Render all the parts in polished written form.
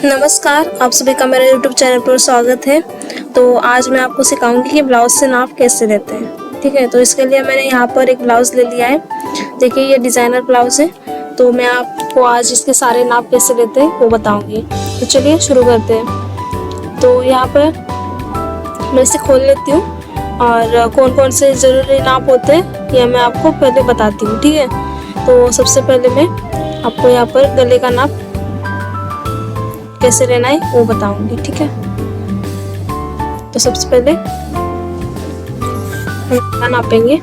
नमस्कार, आप सभी का मेरे YouTube चैनल पर स्वागत है। तो आज मैं आपको सिखाऊंगी कि ब्लाउज से नाप कैसे लेते हैं। ठीक है, तो इसके लिए मैंने यहाँ पर एक ब्लाउज ले लिया है। देखिए ये डिज़ाइनर ब्लाउज है। तो मैं आपको आज इसके सारे नाप कैसे लेते हैं वो बताऊंगी। तो चलिए शुरू करते हैं। तो यहाँ पर मैं इसे खोल लेती हूँ और कौन कौन से ज़रूरी नाप होते हैं यह मैं आपको पहले बताती हूँ। ठीक है, तो सबसे पहले मैं आपको यहाँ पर गले का नाप कैसे लेना है वो बताऊंगी। ठीक है, तो सबसे पहले हम नापेंगे।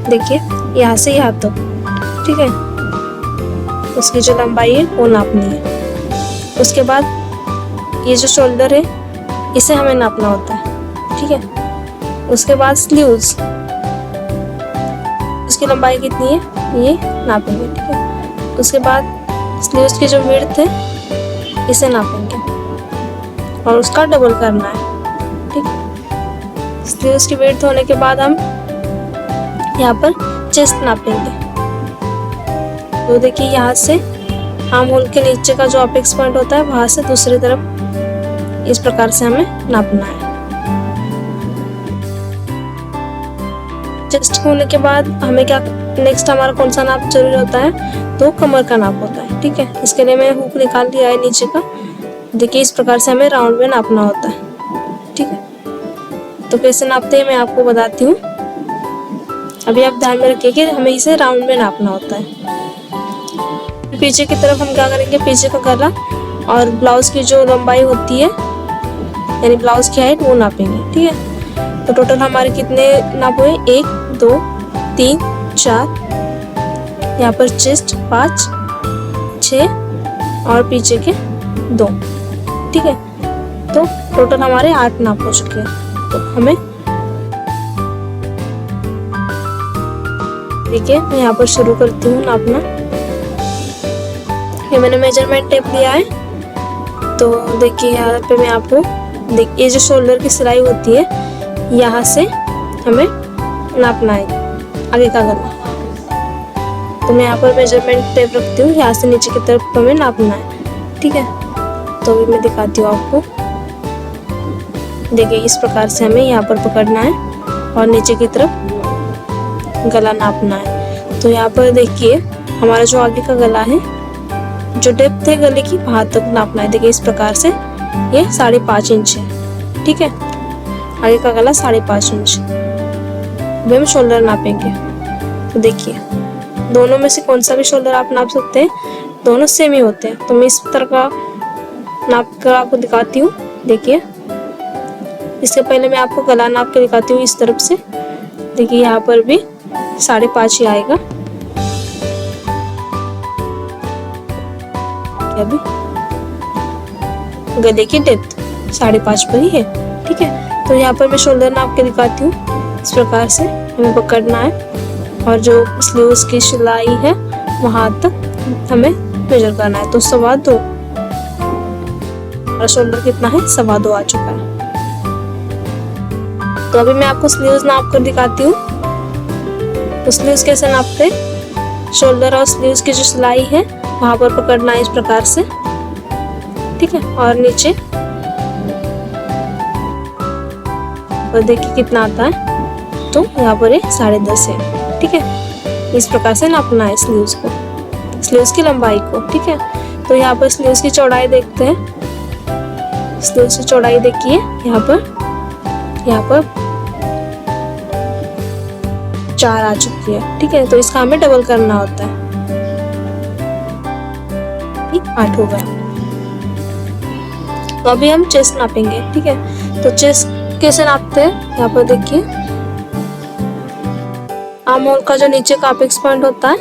देखिए यहाँ से यहाँ तक। ठीक है, उसकी जो लंबाई है वो नापनी है। उसके बाद ये जो शोल्डर है इसे हमें नापना होता है। ठीक है, उसके बाद स्लीव्स, इसकी लंबाई कितनी है ये नापेंगे। ठीक है, उसके बाद स्लीव्स की जो विड्थ है इसे नापेंगे और उसका डबल करना है। ठीक, स्लीव्स की विड्थ होने के बाद हम यहाँ पर चेस्ट नापेंगे। तो देखिए यहाँ से आर्म होल के नीचे का जो अपेक्स पॉइंट होता है वहां से दूसरी तरफ इस प्रकार से हमें नापना है। चेस्ट होने के बाद हमें क्या नेक्स्ट हमारा कौन सा नाप जरूरी होता है, तो कमर का नाप होता है। ठीक है, इसके लिए मैं हुक निकाल लिया है नीचे का। देखिए इस प्रकार से हमें राउंड में नापना होता है। ठीक है, तो कैसे नापते हैं मैं आपको बताती हूँ। अभी आप ध्यान में रखिए कि हमें इसे राउंड में नापना होता है। पीछे की तरफ हम क्या करेंगे, पीछे का गला और ब्लाउज की जो लंबाई होती है यानी ब्लाउज की हाइट वो नापेंगे। ठीक है, तो टोटल हमारे कितने नाप हुए, 1 2 3 4, यहाँ पर चेस्ट 5 6 और पीछे के 2। ठीक है, तो टोटल हमारे 8 नाप हो चुके हैं। तो हमें देखिए मैं यहाँ पर शुरू करती हूँ नापना। ये मैंने मेजरमेंट टेप लिया है। तो देखिए यहाँ पे मैं आपको देखिए जो शोल्डर की सिलाई होती है यहाँ से हमें नापना है आगे का गला। तो मैं यहाँ पर मेजरमेंट टेप रखती हूँ, यहाँ से नीचे की तरफ हमें नापना है। ठीक है, तो अभी मैं दिखाती हूँ आपको। देखिए इस प्रकार से हमें यहाँ पर पकड़ना है और नीचे की तरफ गला नापना है। तो यहाँ पर देखिए हमारा जो आगे का गला है, जो डेप्थ है गले की वहां तक नापना है। देखिए इस प्रकार से ये 5.5 इंच है। ठीक है, आगे का गला 5.5 इंच। अभी हम शोल्डर नापेंगे। तो देखिए दोनों में से कौन सा भी शोल्डर आप नाप सकते हैं, दोनों सेम ही होते हैं। तो मैं इस तरह का नाप कर आपको दिखाती हूँ। देखिए इसके पहले मैं आपको गला नाप के दिखाती हूँ इस तरफ से। देखिए यहाँ पर भी 5.5 ही आएगा। अभी गले की डेप्थ 5.5 पर ही है। ठीक है, तो यहाँ पर मैं शोल्डर नाप के दिखाती हूँ। इस प्रकार से हमें पकड़ना है और जो स्लीव्स की सिलाई है वहां तक हमें मेजर करना है। तो 2.25 और शोल्डर कितना है, 2.25 आ चुका है। तो अभी मैं आपको स्लीव्स नाप कर दिखाती हूँ। तो स्लीव्स कैसे नापते, शोल्डर और स्लीव्स की जो सिलाई है वहां पर पकड़ना है इस प्रकार से। ठीक है, और नीचे और देखिए कितना आता है, तो यहाँ पर 10.5 है। ठीक है, इस प्रकार से नापना है स्लीव्स को, स्लीव्स की लंबाई को। ठीक है, तो यहाँ पर स्लीव्स की चौड़ाई देखते हैं। स्लीव्स की चौड़ाई देखिए यहाँ पर 4 आ चुकी है। ठीक है, तो इसका हमें डबल करना होता है। 8 हो गया। तो अभी हम चेस्ट नापेंगे। ठीक है, तो चेस्ट कैसे नापते हैं, यहाँ पर देखिए आर्म होल का जो नीचे का अपेक्स पॉइंट होता है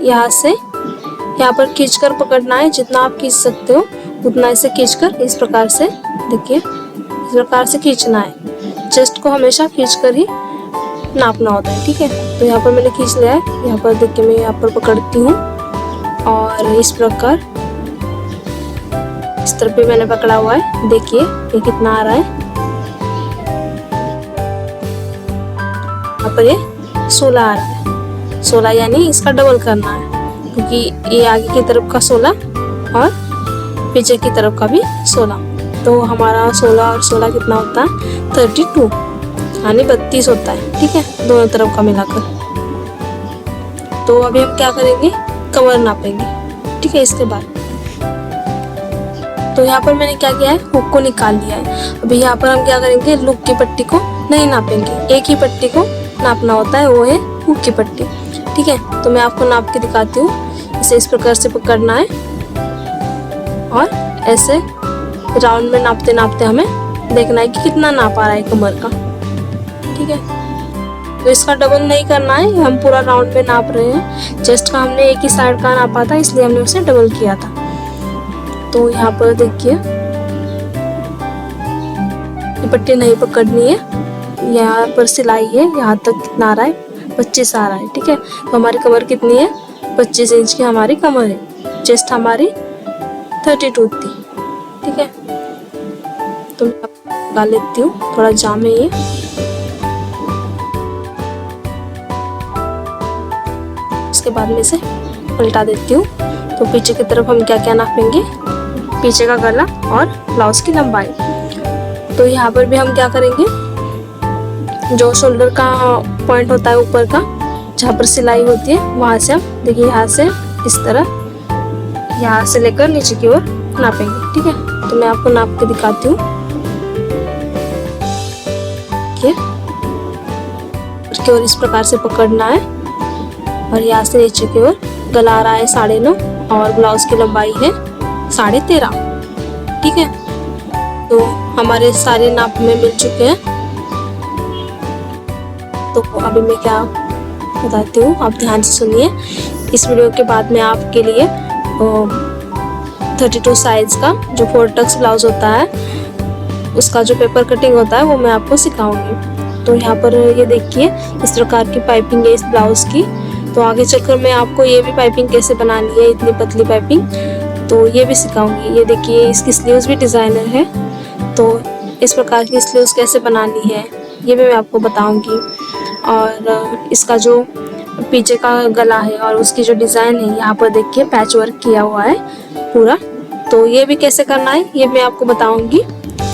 यहाँ से यहाँ पर खींचकर पकड़ना है। जितना आप खींच सकते हो उतना इसे खींचकर इस प्रकार से, देखिए इस प्रकार से खींचना है। चेस्ट को हमेशा खींचकर ही नापना होता है। ठीक है, तो यहाँ पर मैंने खींच लिया है। यहाँ पर देखिए मैं यहाँ पर पकड़ती हूँ और इस प्रकार इस तरफ भी मैंने पकड़ा हुआ है। देखिए ये कितना आ रहा है, यहाँ पर ये 16 आ रहा है। 16 यानी इसका डबल करना है, क्योंकि ये आगे की तरफ का 16 और पीछे की तरफ का भी 16। तो हमारा 16 और 16 कितना होता है 32, यानी 32 होता है। ठीक है, दोनों तरफ का मिलाकर। तो अभी हम क्या करेंगे, कमर नापेंगे। ठीक है, इसके बाद तो यहाँ पर मैंने क्या किया है, हुक को निकाल लिया है। अभी यहाँ पर हम क्या करेंगे, लुक की पट्टी को नहीं नापेंगे, एक ही पट्टी को नापना होता है, वो है हुक की पट्टी। ठीक है, तो मैं आपको नाप के दिखाती हूँ। इसे इस प्रकार से पकड़ना है और ऐसे राउंड में नापते नापते हमें देखना है कि कितना नाप आ रहा है कमर का। ठीक है, तो इसका डबल नहीं करना है, हम पूरा राउंड में नाप रहे हैं। चेस्ट का हमने एक ही साइड का नापा था, इसलिए हमने उसे डबल किया था। तो यहाँ पर देखिए, ये पट्टी नहीं पकड़नी है, यहाँ पर सिलाई है, यहाँ तक कितना आ रहा है 25 आ रहा है। ठीक है, तो हमारी कमर कितनी है 25 इंच की हमारी कमर है। चेस्ट हमारी 32 थी। ठीक है, तो मैं लगा लेती हूँ, थोड़ा जाम है ये। इसके बाद में से पलटा देती हूँ। तो पीछे की तरफ हम क्या क्या नापेंगे, पीछे का गला और ब्लाउज की लंबाई। तो यहाँ पर भी हम क्या करेंगे, जो शोल्डर का पॉइंट होता है ऊपर का, जहाँ पर सिलाई होती है, वहाँ से हम देखिए, यहाँ से इस तरह, यहाँ से लेकर नीचे की ओर नापेंगे। ठीक है, तो मैं आपको नाप के दिखाती हूँ। की ओर इस प्रकार से पकड़ना है और यहाँ से नीचे की ओर गला आ रहा है 9.5 और ब्लाउज की लंबाई है 13.5। ठीक है, तो हमारे सारे नाप में मिल चुके हैं। तो अभी मैं क्या बताती हूँ, आप ध्यान से सुनिए। इस वीडियो के बाद मैं आपके लिए 32 साइज का जो 4 टक्स ब्लाउज होता है, उसका जो पेपर कटिंग होता है, वो मैं आपको सिखाऊंगी। तो यहाँ पर ये देखिए, इस प्रकार की पाइपिंग है इस ब्लाउज की। तो आगे चलकर मैं आपको ये भी पाइपिंग कैसे बनानी है, इतनी पतली पाइपिंग, तो ये भी सिखाऊंगी। ये देखिए, इसकी स्लीव्स भी डिज़ाइनर है, तो इस प्रकार की स्लीव्स कैसे बनानी है ये भी मैं आपको बताऊंगी। और इसका जो पीछे का गला है और उसकी जो डिज़ाइन है, यहाँ पर देखिए पैच वर्क किया हुआ है पूरा, तो ये भी कैसे करना है ये मैं आपको बताऊंगी।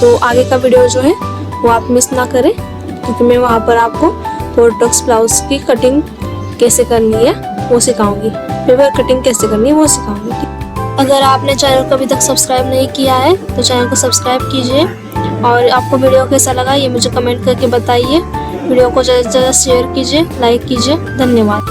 तो आगे का वीडियो जो है वो आप मिस ना करें, क्योंकि मैं वहाँ पर आपको 4 टक्स ब्लाउज की कटिंग कैसे करनी है वो सिखाऊंगी, पेपर कटिंग कैसे करनी है वो सिखाऊंगी। अगर आपने चैनल को अभी तक सब्सक्राइब नहीं किया है तो चैनल को सब्सक्राइब कीजिए, और आपको वीडियो कैसा लगा ये मुझे कमेंट करके बताइए। वीडियो को ज़्यादा से ज़्यादा शेयर कीजिए, लाइक कीजिए। धन्यवाद।